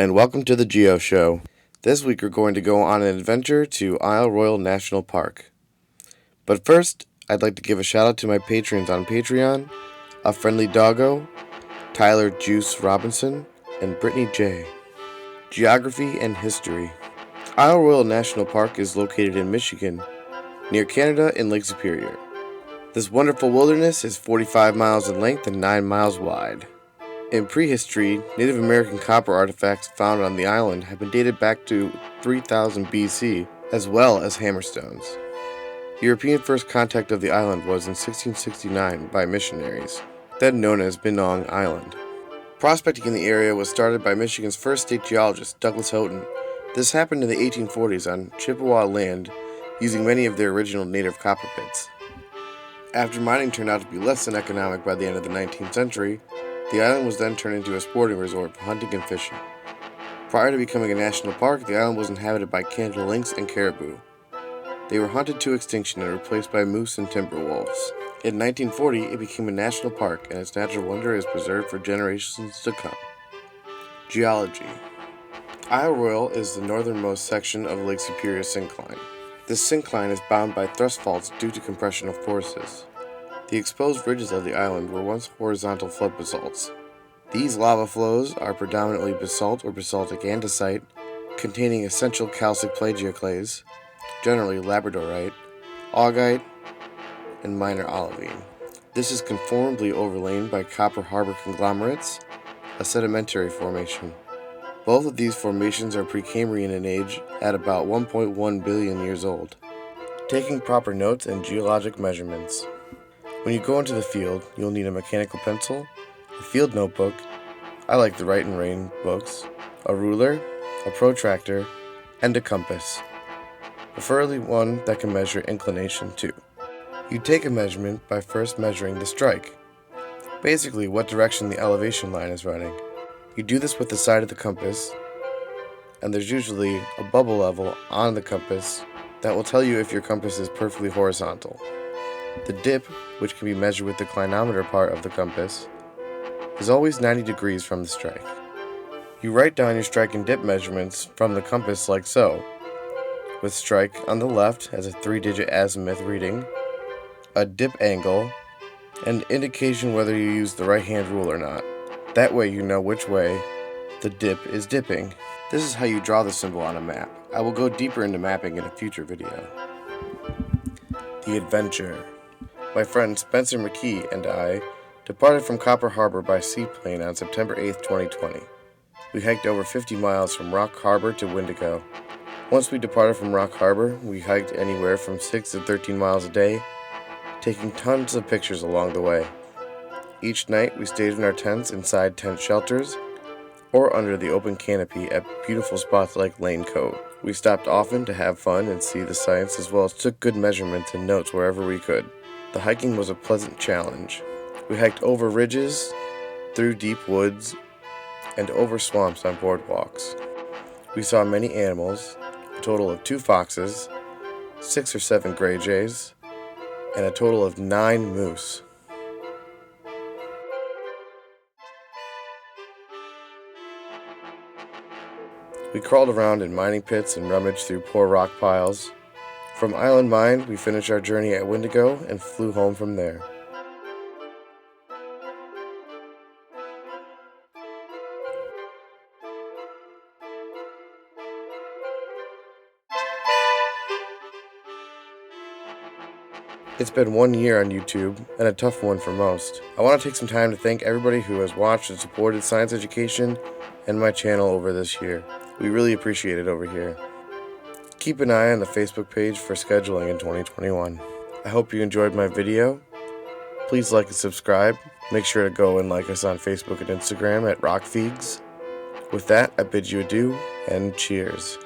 and welcome to the Geo Show. This week we're going to go on an adventure to Isle Royale National Park. But first, I'd like to give a shout out to my patrons on Patreon, A Friendly Doggo, Tyler Juice Robinson, and Brittany J. Geography and History. Isle Royale National Park is located in Michigan, near Canada in Lake Superior. This wonderful wilderness is 45 miles in length and 9 miles wide. In prehistory, Native American copper artifacts found on the island have been dated back to 3000 BC, as well as hammerstones. European first contact of the island was in 1669 by missionaries, then known as Binong Island. Prospecting in the area was started by Michigan's first state geologist, Douglas Houghton. This happened in the 1840s on Chippewa land, using many of their original native copper pits. After mining turned out to be less than economic by the end of the 19th century, the island was then turned into a sporting resort for hunting and fishing. Prior to becoming a national park, the island was inhabited by Canada lynx and caribou. They were hunted to extinction and replaced by moose and timber wolves. In 1940, it became a national park, and its natural wonder is preserved for generations to come. Geology. Isle Royale is the northernmost section of Lake Superior syncline. This syncline is bound by thrust faults due to compressional forces. The exposed ridges of the island were once horizontal flood basalts. These lava flows are predominantly basalt or basaltic andesite, containing essential calcic plagioclase, generally labradorite, augite, and minor olivine. This is conformably overlain by copper harbor conglomerates, a sedimentary formation. Both of these formations are Precambrian in age at about 1.1 billion years old. Taking proper notes and geologic measurements. When you go into the field, you'll need a mechanical pencil, a field notebook, I like the Write and Rain books, a ruler, a protractor, and a compass. Preferably one that can measure inclination too. You take a measurement by first measuring the strike, basically what direction the elevation line is running. You do this with the side of the compass, and there's usually a bubble level on the compass that will tell you if your compass is perfectly horizontal. The dip, which can be measured with the clinometer part of the compass, is always 90 degrees from the strike. You write down your strike and dip measurements from the compass like so, with strike on the left as a 3-digit azimuth reading, a dip angle, and indication whether you use the right hand rule or not. That way you know which way the dip is dipping. This is how you draw the symbol on a map. I will go deeper into mapping in a future video. The adventure. My friend Spencer McKee and I departed from Copper Harbor by seaplane on September 8, 2020. We hiked over 50 miles from Rock Harbor to Wendigo. Once we departed from Rock Harbor, we hiked anywhere from 6 to 13 miles a day, taking tons of pictures along the way. Each night we stayed in our tents inside tent shelters or under the open canopy at beautiful spots like Lane Cove. We stopped often to have fun and see the sights, as well as took good measurements and notes wherever we could. The hiking was a pleasant challenge. We hiked over ridges, through deep woods, and over swamps on boardwalks. We saw many animals, a total of 2 foxes, 6 or 7 gray jays, and a total of 9 moose. We crawled around in mining pits and rummaged through poor rock piles. From Island Mine, we finished our journey at Wendigo and flew home from there. It's been 1 year on YouTube, and a tough one for most. I want to take some time to thank everybody who has watched and supported science education and my channel over this year. We really appreciate it over here. Keep an eye on the Facebook page for scheduling in 2021. I hope you enjoyed my video. Please like and subscribe. Make sure to go and like us on Facebook and Instagram at RockFeegs. With that, I bid you adieu and cheers.